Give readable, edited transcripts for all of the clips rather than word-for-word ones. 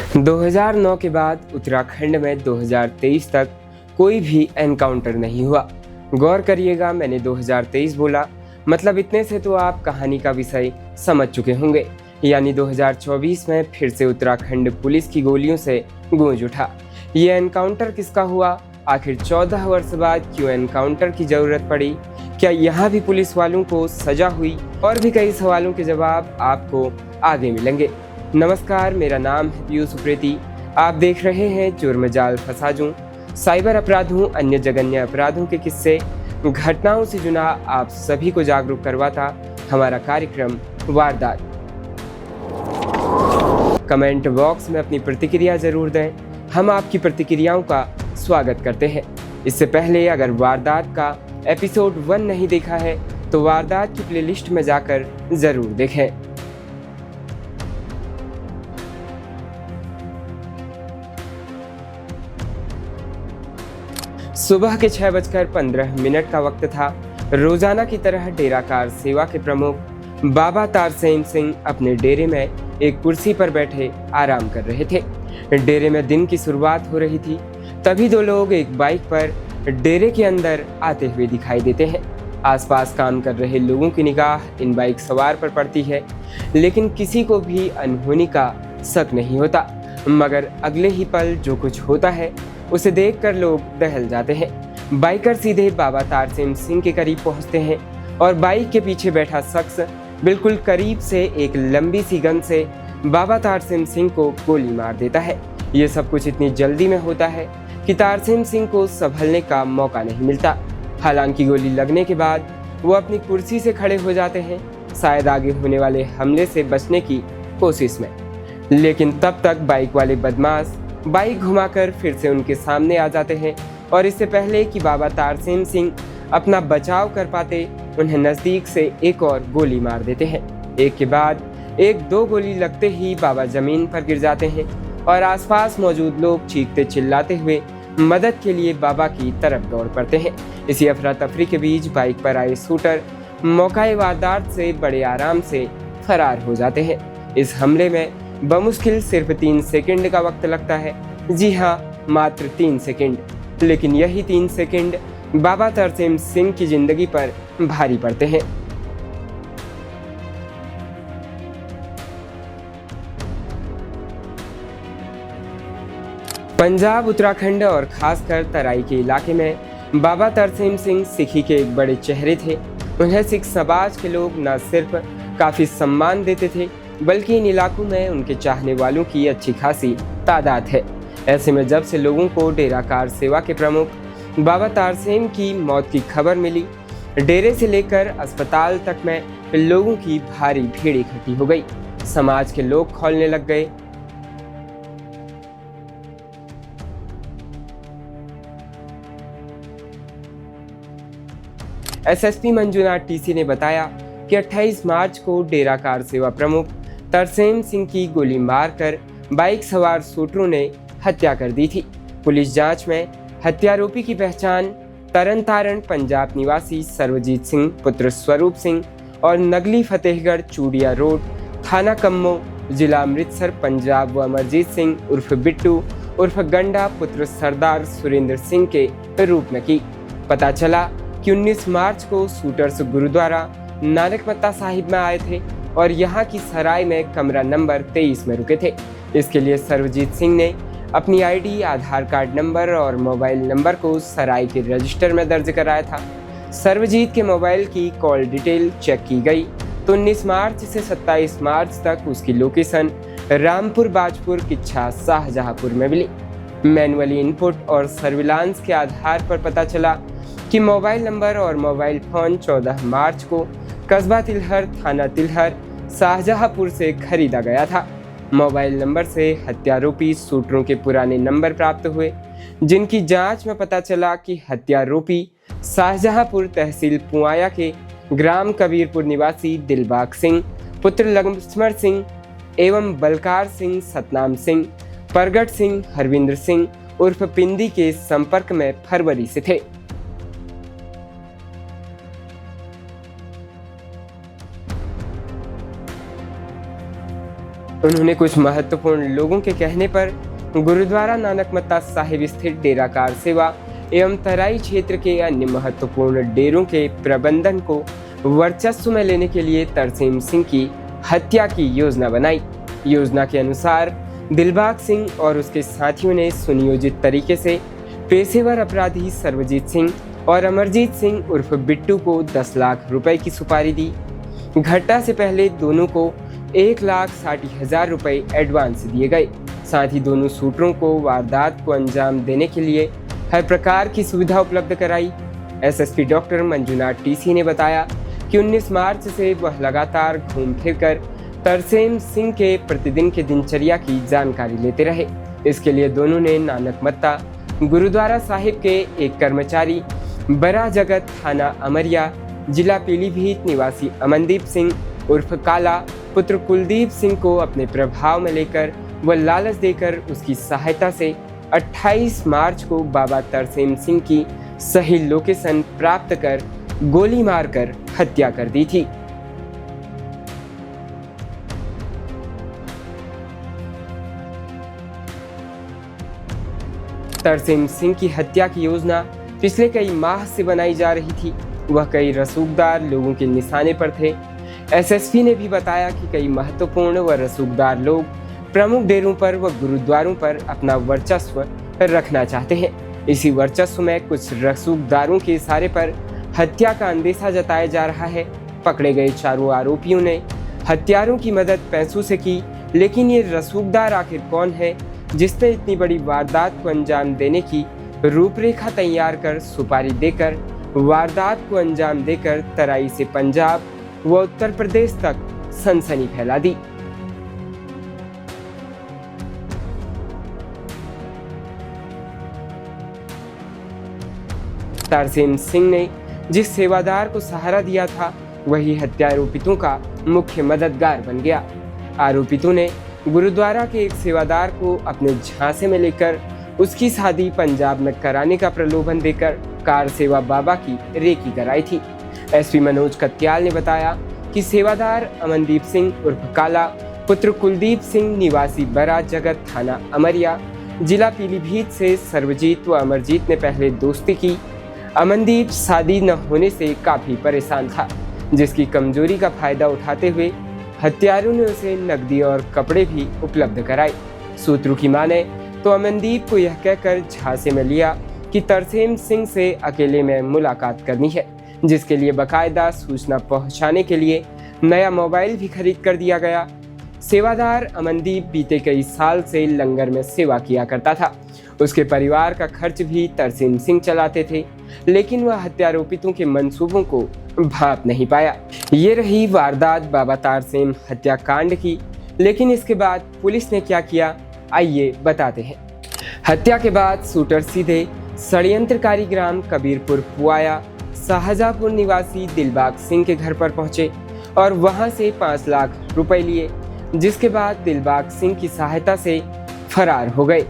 2009 के बाद उत्तराखंड में 2023 तक कोई भी एनकाउंटर नहीं हुआ। गौर करिएगा, मैंने 2023 बोला, मतलब इतने से तो आप कहानी का विषय समझ चुके होंगे। यानी 2024 में फिर से उत्तराखंड पुलिस की गोलियों से गूंज उठा। ये एनकाउंटर किसका हुआ? आखिर 14 वर्ष बाद क्यों एनकाउंटर की जरूरत पड़ी? क्या यहाँ भी पुलिस वालों को सजा हुई? और भी कई सवालों के जवाब आपको आगे मिलेंगे। नमस्कार, मेरा नाम है पीयूष सुप्रेती। आप देख रहे हैं जुर्म जाल फसाजूं, साइबर अपराधों, अन्य जघन्य अपराधों के किस्से, घटनाओं से जुड़ा आप सभी को जागरूक करवाता हमारा कार्यक्रम वारदात। कमेंट बॉक्स में अपनी प्रतिक्रिया जरूर दें, हम आपकी प्रतिक्रियाओं का स्वागत करते हैं। इससे पहले अगर वारदात का एपिसोड 1 नहीं देखा है तो वारदात की प्लेलिस्ट में जाकर जरूर देखें। सुबह के 6:15 का वक्त था। रोजाना की तरह डेरा कार सेवा के प्रमुख बाबा तारसेन सिंह अपने डेरे में एक कुर्सी पर बैठे आराम कर रहे थे। डेरे में दिन की शुरुआत हो रही थी। तभी दो लोग एक बाइक पर डेरे के अंदर आते हुए दिखाई देते हैं। आसपास काम कर रहे लोगों की निगाह इन बाइक सवार पर पड़ती है, लेकिन किसी को भी अनहोनी का शक नहीं होता। मगर अगले ही पल जो कुछ होता है उसे देखकर लोग दहल जाते हैं। बाइकर सीधे बाबा तारसेन सिंह के करीब पहुंचते हैं और बाइक के पीछे बैठा शख्स बिल्कुल करीब से एक लंबी सी गन से बाबा तारसेन सिंह को गोली मार देता है। ये सब कुछ इतनी जल्दी में होता है कि तारसेन सिंह को संभलने का मौका नहीं मिलता। हालांकि गोली लगने के बाद वो अपनी कुर्सी से खड़े हो जाते हैं, शायद आगे होने वाले हमले से बचने की कोशिश में। लेकिन तब तक बाइक वाले बदमाश बाइक घुमाकर फिर से उनके सामने आ जाते हैं और इससे पहले कि बाबा तारसेन सिंह अपना बचाव कर पाते, उन्हें नजदीक से एक और गोली मार देते हैं। एक के बाद एक दो गोली लगते ही बाबा जमीन पर गिर जाते हैं और आसपास मौजूद लोग चीखते चिल्लाते हुए मदद के लिए बाबा की तरफ दौड़ पड़ते हैं। इसी अफरा तफरी के बीच बाइक पर आए शूटर मौकाए वारदात से बड़े आराम से फरार हो जाते हैं। इस हमले में बमुश्किल सिर्फ 3 सेकंड का वक्त लगता है। जी हाँ, मात्र 3 सेकंड। लेकिन यही 3 सेकंड बाबा तारसेन सिंह की जिंदगी पर भारी पड़ते हैं। पंजाब, उत्तराखंड और खासकर तराई के इलाके में बाबा तारसेन सिंह सिखी के एक बड़े चेहरे थे। उन्हें सिख समाज के लोग न सिर्फ काफी सम्मान देते थे, बल्कि इन इलाकों में उनके चाहने वालों की अच्छी खासी तादाद है। ऐसे में जब से लोगों को डेरा कार सेवा के प्रमुख बाबा तारसेन की मौत की खबर मिली, डेरे से लेकर अस्पताल तक में लोगों की भारी भीड़ इकट्ठी हो गई। समाज के लोग खौलने लग गए। एसएसपी मंजुनाथ टीसी ने बताया कि 28 मार्च को डेरा कार सेवा प्रमुख तारसेन सिंह की गोली मारकर बाइक सवार शूटरों ने हत्या कर दी थी। पुलिस जांच में हत्यारोपी की पहचान तरन तारण पंजाब निवासी सर्वजीत सिंह पुत्र स्वरूप सिंह और नगली फतेहगढ़ चूड़िया रोड थाना कम्मो जिला अमृतसर पंजाब व अमरजीत सिंह उर्फ बिट्टू उर्फ गंडा पुत्र सरदार सुरेंद्र सिंह के रूप में की। पता चला कि 19 मार्च को शूटर्स गुरुद्वारा नानकमत्ता साहिब में आए थे और यहाँ की सराय में कमरा नंबर 23 में रुके थे। इसके लिए सर्वजीत सिंह ने अपनी आईडी, आधार कार्ड नंबर और मोबाइल नंबर को सराय के रजिस्टर में दर्ज कराया था। सर्वजीत के मोबाइल की कॉल डिटेल चेक की गई तो 19 मार्च से 27 मार्च तक उसकी लोकेशन रामपुर बाजपुर किच्छा शाहजहांपुर में मिली। मैनुअली इनपुट और सर्विलांस के आधार पर पता चला कि मोबाइल नंबर और मोबाइल फोन 14 मार्च को कस्बा तिलहर, थाना तिलहर, शाहजहांपुर से खरीदा गया था। मोबाइल नंबर से हत्यारोपी शूटरों के पुराने नंबर प्राप्त हुए, जिनकी जांच में पता चला कि हत्यारोपी शाहजहांपुर तहसील पुआया के ग्राम कबीरपुर निवासी दिलबाग सिंह पुत्र लक्ष्मण सिंह एवं बलकार सिंह, सतनाम सिंह, परगट सिंह, हरविंद्र सिंह उर्फ पिंदी के संपर्क में फरवरी से थे। उन्होंने कुछ महत्वपूर्ण लोगों के कहने पर गुरुद्वारा नानकमत्ता साहिब स्थित डेरा कार सेवा एवं तराई क्षेत्र के अन्य महत्वपूर्ण डेरों के प्रबंधन को वर्चस्व में लेने के लिए तरसेम सिंह की हत्या की योजना बनाई। योजना के अनुसार दिलबाग सिंह और उसके साथियों ने सुनियोजित तरीके से पेशेवर अपराधी सर्वजीत सिंह और अमरजीत सिंह उर्फ बिट्टू को 10 लाख रुपए की सुपारी दी। घटना से पहले दोनों को 1,60,000 रुपए एडवांस दिए गए। साथ ही दोनों शूटरों को वारदात को अंजाम देने के लिए हर प्रकार की सुविधा उपलब्ध कराई। एसएसपी डॉक्टर मंजुनाथ टीसी ने बताया कि 19 मार्च से वह लगातार घूम फिर कर तरसेम सिंह के प्रतिदिन के दिनचर्या की जानकारी लेते रहे। इसके लिए दोनों ने नानकमत्ता गुरुद्वारा साहिब के एक कर्मचारी बड़ा जगत थाना अमरिया जिला पीलीभीत निवासी अमनदीप सिंह उर्फ काला पुत्र कुलदीप सिंह को अपने प्रभाव में लेकर व लालच देकर उसकी सहायता से 28 मार्च को बाबा तरसेम सिंह की सही लोकेशन प्राप्त कर गोली मारकर हत्या कर दी थी। तरसेम सिंह की हत्या की योजना पिछले कई माह से बनाई जा रही थी। वह कई रसूखदार लोगों के निशाने पर थे। एसएसपी ने भी बताया कि कई महत्वपूर्ण व रसूखदार लोग प्रमुख डेरों पर व गुरुद्वारों पर अपना वर्चस्व रखना चाहते हैं। इसी वर्चस्व में कुछ रसूखदारों के इशारे पर हत्या का अंदेशा जताया जा रहा है। पकड़े गए चारों आरोपियों ने हत्यारों की मदद पैसों से की, लेकिन ये रसूखदार आखिर कौन है जिसने इतनी बड़ी वारदात को अंजाम देने की रूपरेखा तैयार कर सुपारी देकर वारदात को अंजाम देकर तराई से पंजाब व उत्तर प्रदेश तक सनसनी फैला दी। तरसेम सिंह ने जिस सेवादार को सहारा दिया था वही हत्यारोपितों का मुख्य मददगार बन गया। आरोपितों ने गुरुद्वारा के एक सेवादार को अपने झांसे में लेकर उसकी शादी पंजाब में कराने का प्रलोभन देकर कार सेवा बाबा की रेकी कराई थी। एसपी मनोज कत्याल ने बताया कि सेवादार अमनदीप सिंह उर्फ काला पुत्र कुलदीप सिंह निवासी बड़ा जगत थाना अमरिया जिला पीलीभीत से सर्वजीत व अमरजीत ने पहले दोस्ती की। अमनदीप शादी न होने से काफी परेशान था, जिसकी कमजोरी का फायदा उठाते हुए हत्यारों ने उसे नकदी और कपड़े भी उपलब्ध कराए। सूत्रों की माने तो अमनदीप को यह कहकर झांसे में लिया कि तरसेम सिंह से अकेले में मुलाकात करनी है, जिसके लिए बकायदा सूचना पहुंचाने के लिए नया मोबाइल भी खरीद कर दिया गया। सेवादार अमनदीप बीते कई साल से लंगर में सेवा किया करता था। उसके परिवार का खर्च भी तरसेम सिंह चलाते थे, लेकिन वह हत्यारोपितों के मंसूबों को भांप नहीं पाया। ये रही वारदात बाबा तारसेम हत्याकांड की, लेकिन इसके बाद पुलिस ने क्या किया आइए बताते हैं। हत्या के बाद शूटर सीधे षड्यंत्रकारी ग्राम कबीरपुर पुआया शाहजहांपुर निवासी दिलबाग सिंह के घर पर पहुंचे और वहां से 5 लाख रुपए लिए, जिसके बाद दिलबाग सिंह की सहायता से फरार हो गए।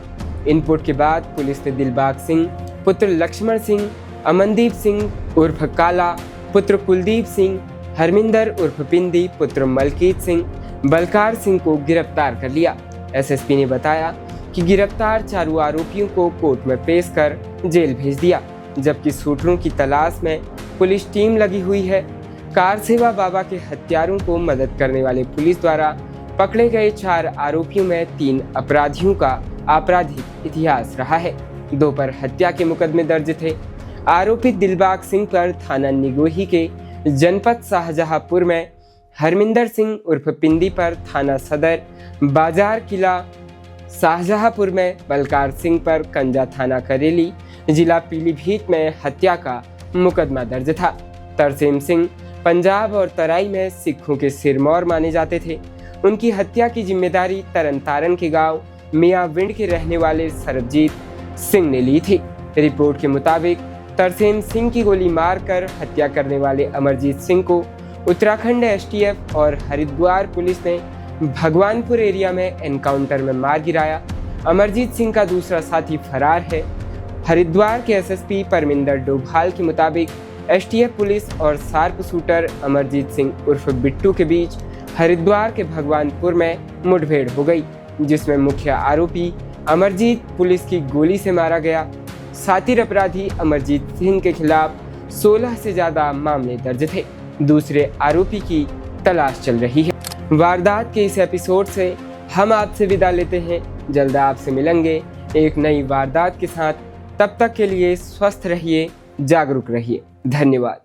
इनपुट के बाद पुलिस ने दिलबाग सिंह पुत्र लक्ष्मण सिंह, अमनदीप सिंह उर्फ काला पुत्र कुलदीप सिंह, हरमिंदर उर्फ पिंदी पुत्र मलकीत सिंह, बलकार सिंह को गिरफ्तार कर लिया। एसएसपी ने बताया कि गिरफ्तार चारों आरोपियों को कोर्ट में पेश कर जेल भेज दिया, जबकि शूटरों की तलाश में पुलिस टीम लगी हुई है। कार सेवा बाबा के हत्यारों को मदद करने वाले पुलिस द्वारा पकड़े गए 4 आरोपियों में 3 अपराधियों का आपराधिक इतिहास रहा है। 2 पर हत्या के मुकदमे दर्ज थे। आरोपित दिलबाग सिंह पर थाना निगोही के जनपद शाहजहांपुर में, हरमिंदर सिंह उर्फ पिंदी पर थाना सदर बाजार किला शाहजहांपुर में, बलकार सिंह पर कंजा थाना करेली जिला पीलीभीत में हत्या का मुकदमा दर्ज था। तरसेम सिंह पंजाब और तराई में सिखों के सिरमौर माने जाते थे। उनकी हत्या की जिम्मेदारी तरनतारन के गांव मियाँविंड के रहने वाले सरबजीत सिंह ने ली थी। रिपोर्ट के मुताबिक तरसेम सिंह की गोली मारकर हत्या करने वाले अमरजीत सिंह को उत्तराखंड एसटीएफ और हरिद्वार पुलिस ने भगवानपुर एरिया में एनकाउंटर में मार गिराया। अमरजीत सिंह का दूसरा साथी फरार है। हरिद्वार के एसएसपी परमिंदर डोभाल के मुताबिक एसटीएफ पुलिस और शार्प शूटर अमरजीत सिंह उर्फ बिट्टू के बीच हरिद्वार के भगवानपुर में मुठभेड़ हो गई, जिसमें मुख्य आरोपी अमरजीत पुलिस की गोली से मारा गया। शातिर अपराधी अमरजीत सिंह के खिलाफ 16 से ज्यादा मामले दर्ज थे। दूसरे आरोपी की तलाश चल रही है। वारदात के इस एपिसोड से हम आपसे विदा लेते हैं। जल्द आपसे मिलेंगे एक नई वारदात के साथ। तब तक के लिए स्वस्थ रहिए, जागरूक रहिए। धन्यवाद।